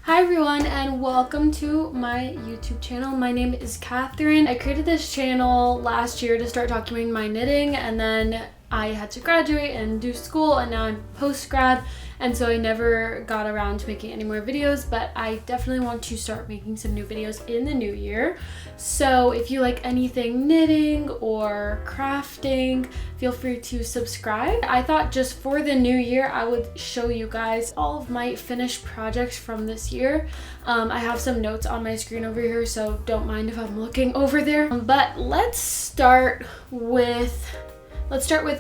Hi everyone and welcome to my YouTube channel. My name is Catherine. I created this channel last year to start documenting my knitting, and then I had to graduate and do school, and now I'm post-grad, and so I never got around to making any more videos, but I definitely want to start making some new videos in the new year. So if you like anything knitting or crafting, feel free to subscribe. I thought just for the new year I would show you guys all of my finished projects from this year. I have some notes on my screen over here, so don't mind if I'm looking over there. But let's start with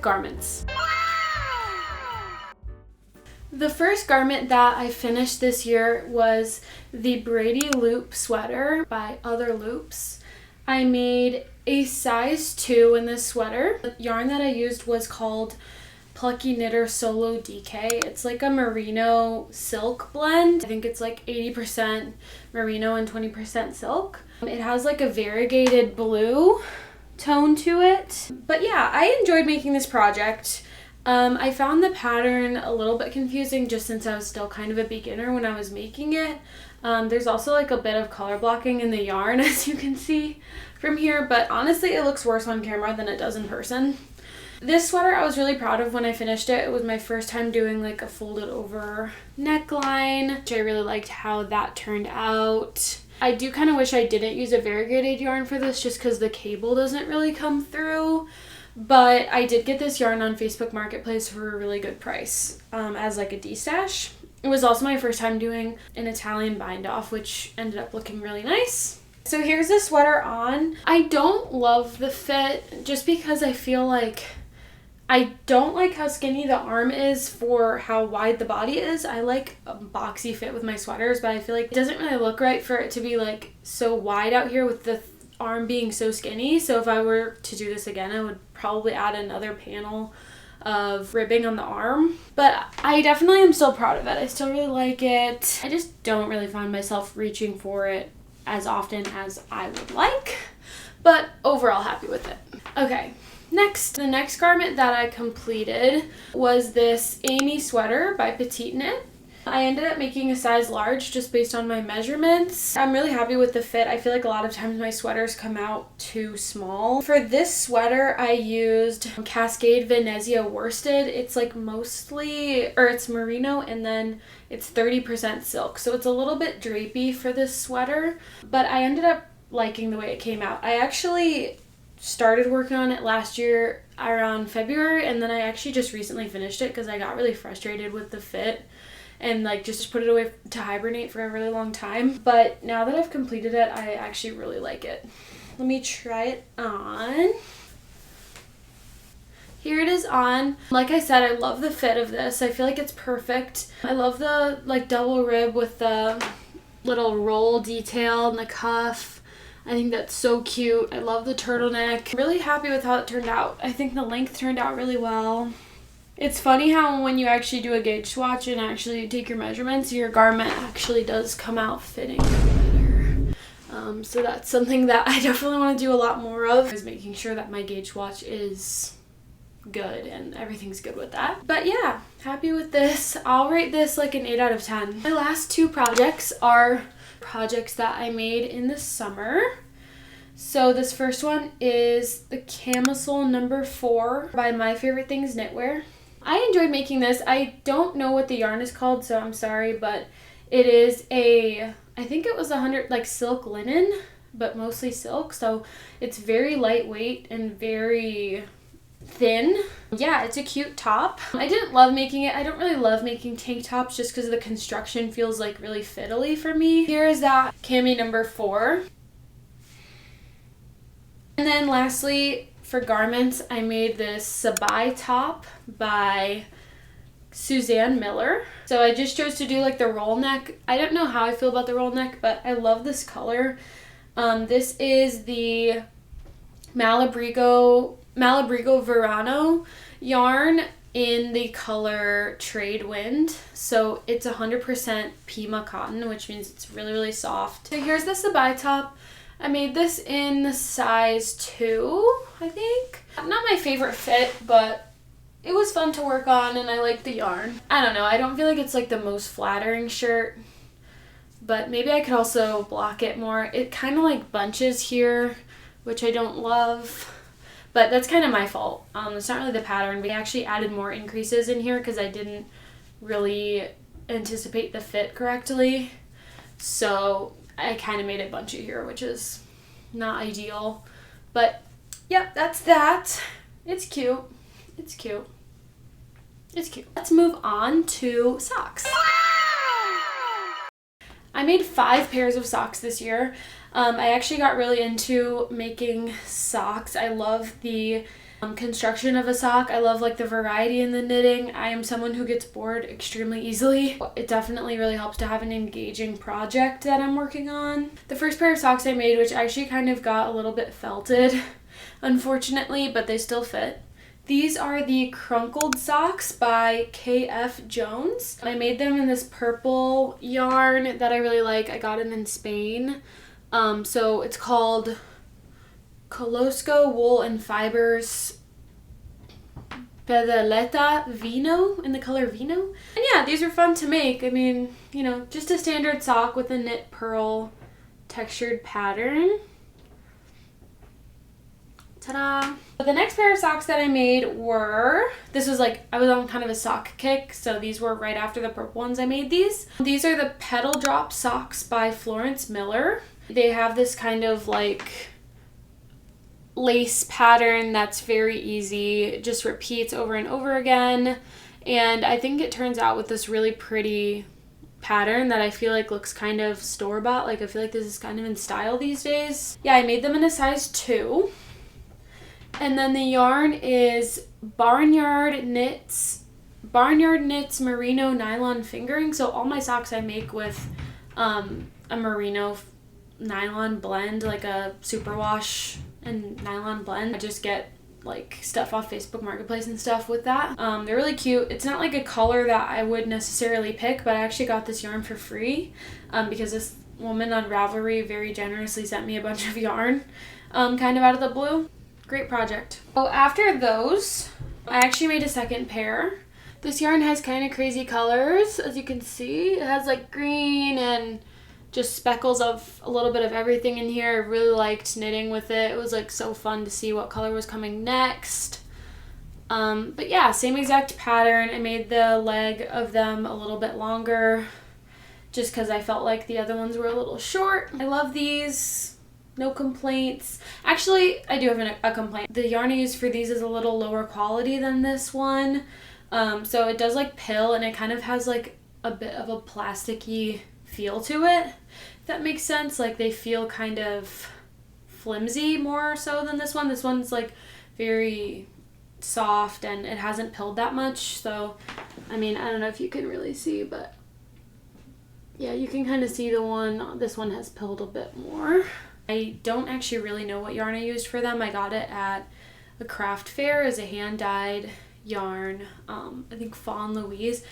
garments. The first garment that I finished this year was the Brady Loop sweater by Other Loops. I made a size 2 in this sweater. The yarn that I used was called Plucky Knitter Solo DK. It's like a merino silk blend. I think it's like 80% merino and 20% silk. It has like a variegated blue tone to it. But yeah, I enjoyed making this project. I found the pattern a little bit confusing just since I was still kind of a beginner when I was making it. There's also like a bit of color blocking in the yarn, as you can see from here, but honestly it looks worse on camera than it does in person. This sweater I was really proud of when I finished it. It was my first time doing like a folded over neckline, which I really liked how that turned out. I do kind of wish I didn't use a variegated yarn for this just because the cable doesn't really come through. But I did get this yarn on Facebook Marketplace for a really good price as like a D-stash. It was also my first time doing an Italian bind off, which ended up looking really nice. So here's the sweater on. I don't love the fit just because I feel like I don't like how skinny the arm is for how wide the body is. I like a boxy fit with my sweaters, but I feel like it doesn't really look right for it to be like so wide out here with the arm being so skinny. So if I were to do this again, I would probably add another panel of ribbing on the arm. But I definitely am still proud of it. I still really like it. I just don't really find myself reaching for it as often as I would like, but overall happy with it. Okay, the next garment that I completed was this Amy sweater by Petite Knit. I ended up making a size large just based on my measurements. I'm really happy with the fit. I feel like a lot of times my sweaters come out too small. For this sweater, I used Cascade Venezia worsted. It's like it's merino and then it's 30% silk. So it's a little bit drapey for this sweater, but I ended up liking the way it came out. I actually started working on it last year around February, and then I actually just recently finished it because I got really frustrated with the fit and like just put it away to hibernate for a really long time. But now that I've completed it, I actually really like it. Let me try it on. Here it is on. Like I said, I love the fit of this. I feel like it's perfect. I love the like double rib with the little roll detail and the cuff. I think that's so cute. I love the turtleneck. I'm really happy with how it turned out. I think the length turned out really well. It's funny how when you actually do a gauge swatch and actually take your measurements, your garment actually does come out fitting better. So that's something that I definitely want to do a lot more of, is making sure that my gauge swatch is good and everything's good with that. But yeah, happy with this. I'll rate this like an 8 out of 10. My last two projects are projects that I made in the summer. So this first one is the Camisole number 4 by My Favorite Things Knitwear. I enjoyed making this. I don't know what the yarn is called, so I'm sorry, but it is I think it was 100 like silk linen, but mostly silk. So it's very lightweight and very thin. Yeah, it's a cute top. I didn't love making it. I don't really love making tank tops just because the construction feels like really fiddly for me. Here is that cami number 4. And then lastly, for garments, I made this Sabai top by Suzanne Miller. So I just chose to do like the roll neck. I don't know how I feel about the roll neck, but I love this color. This is the Malabrigo Verano yarn in the color Trade Wind. So it's 100% Pima cotton, which means it's really, really soft. So here's the Sabai top. I made this in the size 2, I think. Not my favorite fit, but it was fun to work on and I like the yarn. I don't know, I don't feel like it's like the most flattering shirt, but maybe I could also block it more. It kind of like bunches here, which I don't love, but that's kind of my fault. It's not really the pattern. We actually added more increases in here because I didn't really anticipate the fit correctly. So I kind of made it bunchy here, which is not ideal. But yep, that's that. It's cute. It's cute. It's cute. Let's move on to socks. I made 5 pairs of socks this year. I actually got really into making socks. I love the construction of a sock. I love like the variety in the knitting. I am someone who gets bored extremely easily. It definitely really helps to have an engaging project that I'm working on. The first pair of socks I made, which actually kind of got a little bit felted, unfortunately, but they still fit. These are the Crunkled Socks by KF Jones. I made them in this purple yarn that I really like. I got it in Spain. So it's called Colosco Wool and Fibers Pedaleta Vino, in the color Vino. And yeah, these are fun to make. I mean, you know, just a standard sock with a knit purl textured pattern. Ta-da! The next pair of socks that I made were, this was like, I was on kind of a sock kick, so these were right after the purple ones I made these. These are the Petal Drop Socks by Florence Miller. They have this kind of like lace pattern that's very easy, it just repeats over and over again, and I think it turns out with this really pretty pattern that I feel like looks kind of store-bought. Like I feel like this is kind of in style these days. Yeah, I made them in a size 2. And then the yarn is Barnyard Knits Merino Nylon Fingering. So all my socks I make with a merino nylon blend, like a superwash and nylon blend. I just get like stuff off Facebook Marketplace and stuff with that. They're really cute. It's not like a color that I would necessarily pick, but I actually got this yarn for free because this woman on Ravelry very generously sent me a bunch of yarn kind of out of the blue. Great project. So after those, I actually made a second pair. This yarn has kind of crazy colors, as you can see. It has like green and just speckles of a little bit of everything in here. I really liked knitting with it. It was like so fun to see what color was coming next. But yeah, same exact pattern. I made the leg of them a little bit longer just because I felt like the other ones were a little short. I love these. No complaints. Actually, I do have a complaint. The yarn I used for these is a little lower quality than this one. So it does like pill, and it kind of has like a bit of a plasticky feel to it. If that makes sense. Like they feel kind of flimsy more so than this one. This one's like very soft and it hasn't pilled that much. So, I mean, I don't know if you can really see, but yeah, you can kind of see this one has pilled a bit more. I don't actually really know what yarn I used for them. I got it at a craft fair as a hand-dyed yarn. I think Fawn Louise.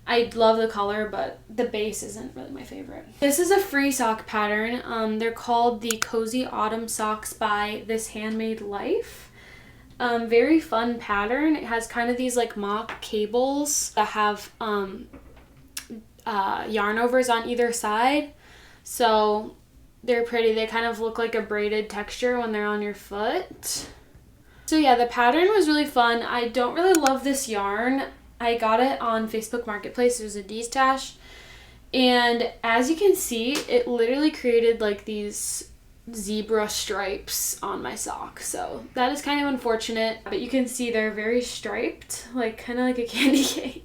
I love the color, but the base isn't really my favorite. This is a free sock pattern. They're called the Cozy Autumn Socks by This Handmade Life. Very fun pattern. It has kind of these like mock cables that have yarn overs on either side. So they're pretty. They kind of look like a braided texture when they're on your foot. So yeah, the pattern was really fun. I don't really love this yarn. I got it on Facebook Marketplace. It was a D-stash. And as you can see, it literally created like these zebra stripes on my sock. So that is kind of unfortunate. But you can see they're very striped, like kind of like a candy cane.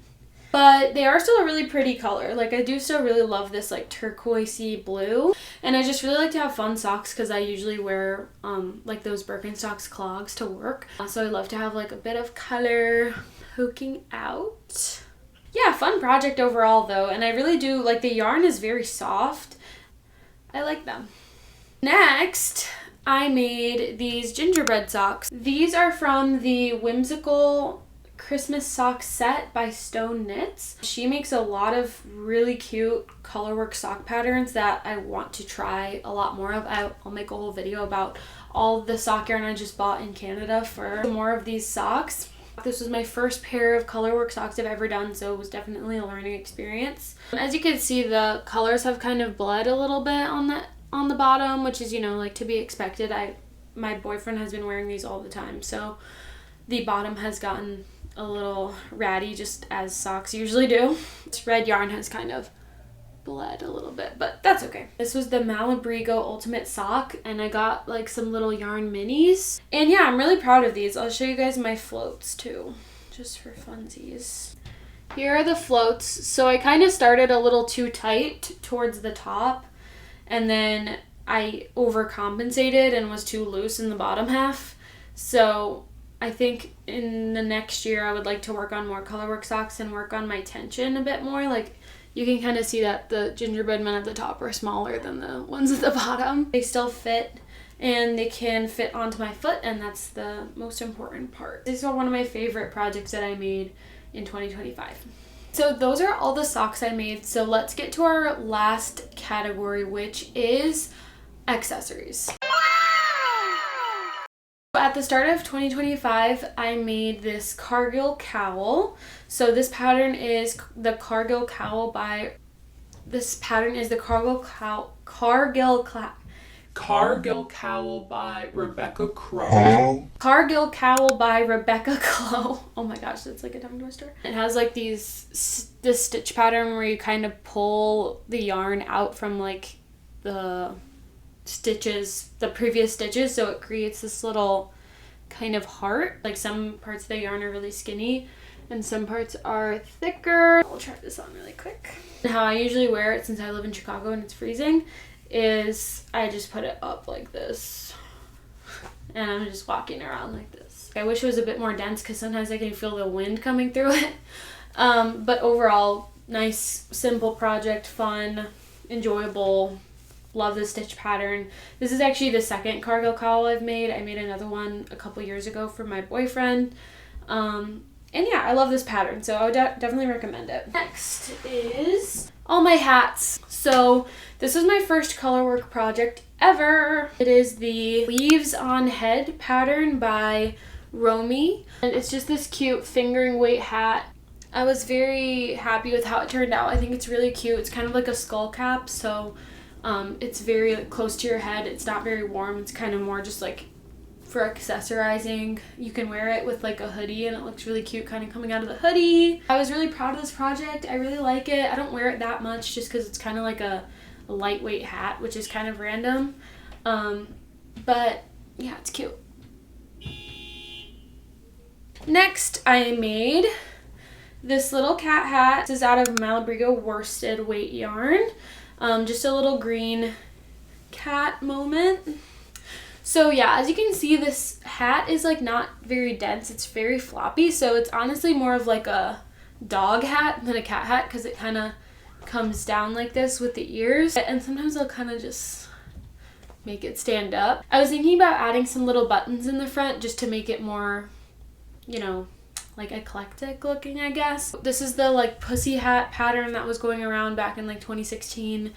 But they are still a really pretty color. Like I do still really love this like turquoisey blue. And I just really like to have fun socks because I usually wear like those Birkenstocks clogs to work. So I love to have like a bit of color poking out. Yeah, fun project overall though. And I really do like the yarn is very soft. I like them. Next, I made these gingerbread socks. These are from the Whimsical Christmas sock set by Stone Knits. She makes a lot of really cute colorwork sock patterns that I want to try a lot more of. I'll make a whole video about all the sock yarn I just bought in Canada for more of these socks. This was my first pair of colorwork socks I've ever done, so it was definitely a learning experience. As you can see, the colors have kind of bled a little bit on the bottom, which is, you know, like to be expected. My boyfriend has been wearing these all the time, so the bottom has gotten a little ratty, just as socks usually do. This red yarn has kind of bled a little bit, but that's okay. This was the Malabrigo Ultimate Sock, and I got like some little yarn minis. And yeah, I'm really proud of these. I'll show you guys my floats too, just for funsies. Here are the floats. So I kind of started a little too tight towards the top, and then I overcompensated and was too loose in the bottom half. So I think in the next year I would like to work on more colorwork socks and work on my tension a bit more. Like, you can kind of see that the gingerbread men at the top are smaller than the ones at the bottom. They still fit, and they can fit onto my foot, and that's the most important part. These are one of my favorite projects that I made in 2025. So those are all the socks I made. So let's get to our last category, which is accessories. At the start of 2025, I made this Cargill cowl. So this pattern is the Cargill cowl by Cargill cowl by Rebecca Crow. Cargill cowl by Rebecca Crow. Oh my gosh, that's like a tongue twister. It has like this stitch pattern where you kind of pull the yarn out from like the previous stitches, so it creates this little kind of heart. Like, some parts of the yarn are really skinny and some parts are thicker. I'll try this on really quick. How I usually wear it, since I live in Chicago and it's freezing, is I just put it up like this and I'm just walking around like this. I wish it was a bit more dense because sometimes I can feel the wind coming through it. But overall, nice, simple project, fun, enjoyable. Love the stitch pattern. This is actually the second Cargill cowl I've made. I made another one a couple years ago for my boyfriend. And yeah, I love this pattern, so I would definitely recommend it. Next is all my hats. So this is my first colorwork project ever. It is the Leaves on Head pattern by Romy. And it's just this cute fingering weight hat. I was very happy with how it turned out. I think it's really cute. It's kind of like a skull cap, so it's very close to your head. It's not very warm. It's kind of more just like for accessorizing. You can wear it with like a hoodie and it looks really cute kind of coming out of the hoodie. I was really proud of this project. I really like it. I don't wear it that much just because it's kind of like a lightweight hat, which is kind of random. But yeah, it's cute. Next, I made this little cat hat. This is out of Malabrigo worsted weight yarn. Just a little green cat moment. So yeah, as you can see, this hat is like not very dense. It's very floppy, so it's honestly more of like a dog hat than a cat hat because it kind of comes down like this with the ears, and sometimes I'll kind of just make it stand up. I was thinking about adding some little buttons in the front just to make it more, you know, like eclectic looking, I guess. This is the like pussy hat pattern that was going around back in like 2016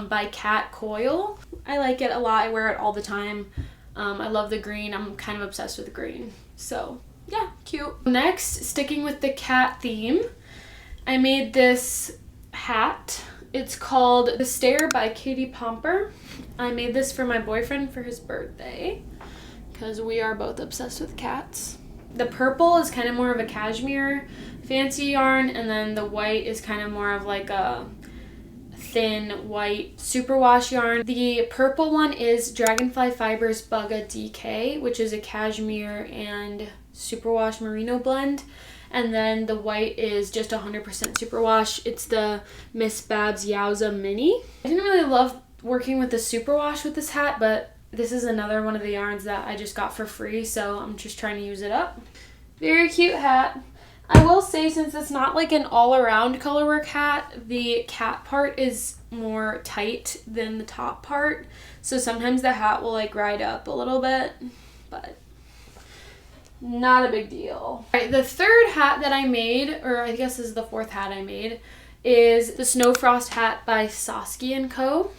by Cat Coil. I like it a lot. I wear it all the time. I love the green. I'm kind of obsessed with green. So yeah, cute. Next, sticking with the cat theme, I made this hat. It's called The Stare by Katie Pomper. I made this for my boyfriend for his birthday because we are both obsessed with cats. The purple is kind of more of a cashmere fancy yarn, and then the white is kind of more of like a thin white superwash yarn. The purple one is Dragonfly Fibers Bugga DK, which is a cashmere and superwash merino blend. And then the white is just 100% superwash. It's the Miss Babs Yowza Mini. I didn't really love working with the superwash with this hat, but this is another one of the yarns that I just got for free, so I'm just trying to use it up. Very cute hat. I will say, since it's not like an all-around colorwork hat, the cat part is more tight than the top part, so sometimes the hat will like ride up a little bit, but not a big deal. All right, the third hat that I made, or I guess this is the fourth hat I made, is the Snow Frost hat by Sosky & Co.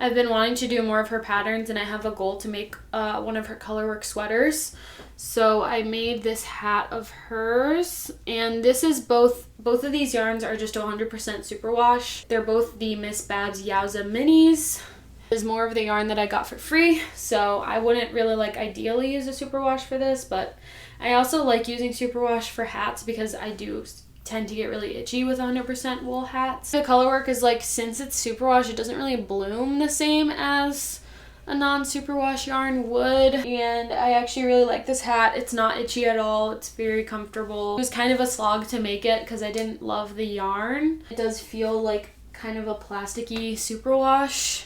I've been wanting to do more of her patterns, and I have a goal to make one of her colorwork sweaters. So I made this hat of hers, and this is both of these yarns are just 100% superwash. They're both the Miss Babs Yowza Minis. Is more of the yarn that I got for free, so I wouldn't really ideally use a superwash for this, but I also like using superwash for hats because I do tend to get really itchy with 100% wool hats. The colorwork is since it's superwash, it doesn't really bloom the same as a non-superwash yarn would, and I actually really like this hat. It's not itchy at all. It's very comfortable. It was kind of a slog to make it because I didn't love the yarn. It does feel like kind of a plasticky superwash,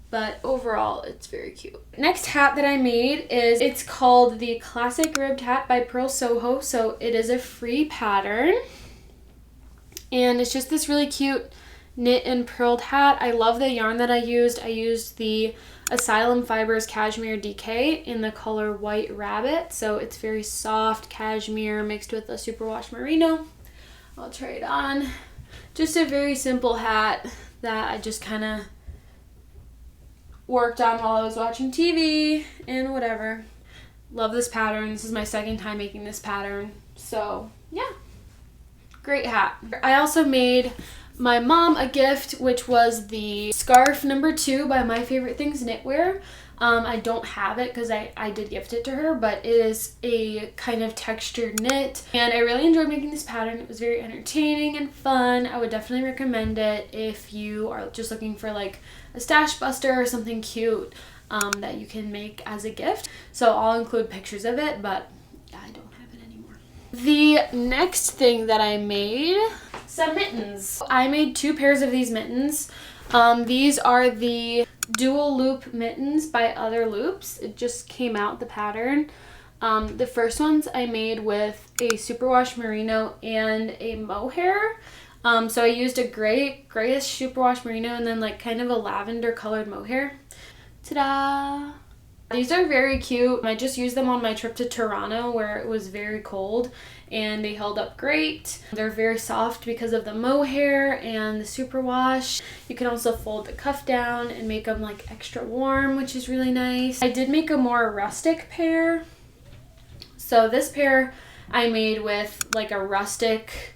but overall it's very cute. Next hat that I made it's called the Classic Ribbed Hat by Pearl Soho. So it is a free pattern, and it's just this really cute knit and purled hat. I love the yarn that I used. I used the Asylum Fibers Cashmere DK in the color White Rabbit. So it's very soft cashmere mixed with a superwash merino. I'll try it on. Just a very simple hat that I just kind of worked on while I was watching TV and whatever. Love this pattern. This is my second time making this pattern. So yeah, great hat. I also made my mom a gift, which was the scarf number 2 by My Favorite Things Knitwear. I don't have it because I did gift it to her, but it is a kind of textured knit, and I really enjoyed making this pattern. It was very entertaining and fun. I would definitely recommend it if you are just looking for a stash buster or something cute that you can make as a gift. So I'll include pictures of it, but I don't have it anymore. The next thing that I made, some mittens. I made 2 pairs of these mittens. These are the dual loop mittens by Other Loops. It just came out, the pattern. The first ones I made with a superwash merino and a mohair. So I used a grayish superwash merino and then kind of a lavender colored mohair. Ta-da! These are very cute. I just used them on my trip to Toronto where it was very cold, and they held up great. They're very soft because of the mohair and the superwash. You can also fold the cuff down and make them extra warm, which is really nice. I did make a more rustic pair. So this pair I made with a rustic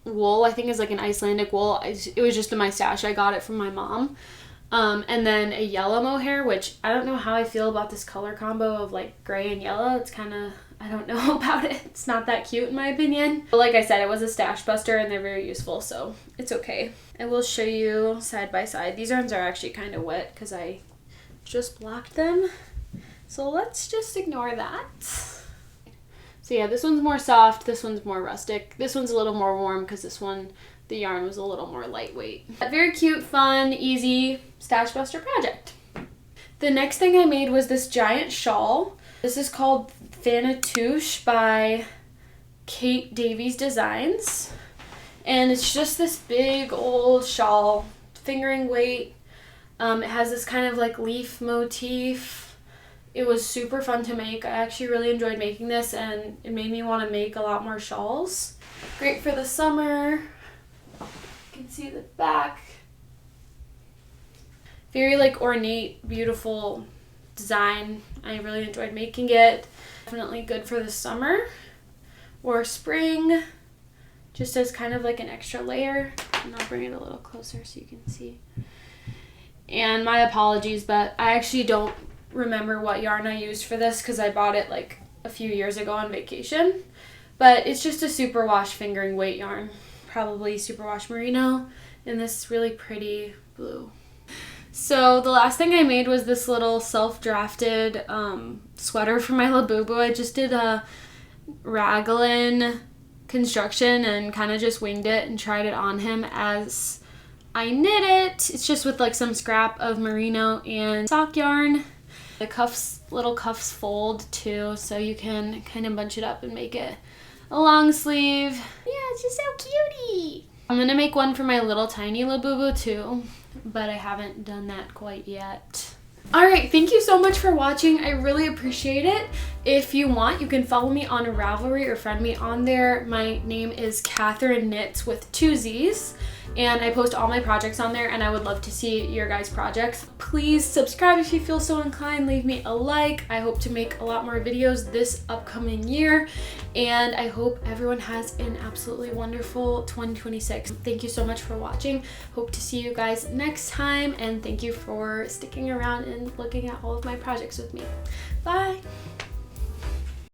wool. I think it's an Icelandic wool. It was just in my stash. I got it from my mom. And then a yellow mohair, which I don't know how I feel about this color combo of gray and yellow. It's kind of, I don't know about it. It's not that cute in my opinion. But like I said, it was a stash buster and they're very useful, so it's okay. I will show you side by side. These yarns are actually kind of wet because I just blocked them. So let's just ignore that. So yeah, this one's more soft, this one's more rustic. This one's a little more warm because this one, the yarn was a little more lightweight. A very cute, fun, easy stash buster project. The next thing I made was this giant shawl. This is called Fanatouche by Kate Davies Designs. And it's just this big old shawl, fingering weight. It has this kind of leaf motif. It was super fun to make. I actually really enjoyed making this, and it made me want to make a lot more shawls. Great for the summer. You can see the back. Very ornate, beautiful design. I really enjoyed making it. Definitely good for the summer or spring, just as kind of an extra layer. And I'll bring it a little closer so you can see. And my apologies, but I actually don't remember what yarn I used for this because I bought it a few years ago on vacation. But it's just a superwash fingering weight yarn, probably superwash merino, in this really pretty blue. So the last thing I made was this little self-drafted sweater for my Labubu. I just did a raglan construction and kind of just winged it and tried it on him as I knit it. It's just with some scrap of merino and sock yarn. The little cuffs fold too, so you can kind of bunch it up and make it a long sleeve. Yeah, it's just so cutie. I'm gonna make one for my little tiny Labubu too, but I haven't done that quite yet. Alright, thank you so much for watching. I really appreciate it. If you want, you can follow me on Ravelry or friend me on there. My name is Catherine Knits with 2 Z's. and I post all my projects on there, and I would love to see your guys' projects. Please subscribe if you feel so inclined, leave me a like. I hope to make a lot more videos this upcoming year, and I hope everyone has an absolutely wonderful 2026. Thank you so much for watching. Hope to see you guys next time, and thank you for sticking around and looking at all of my projects with me. Bye!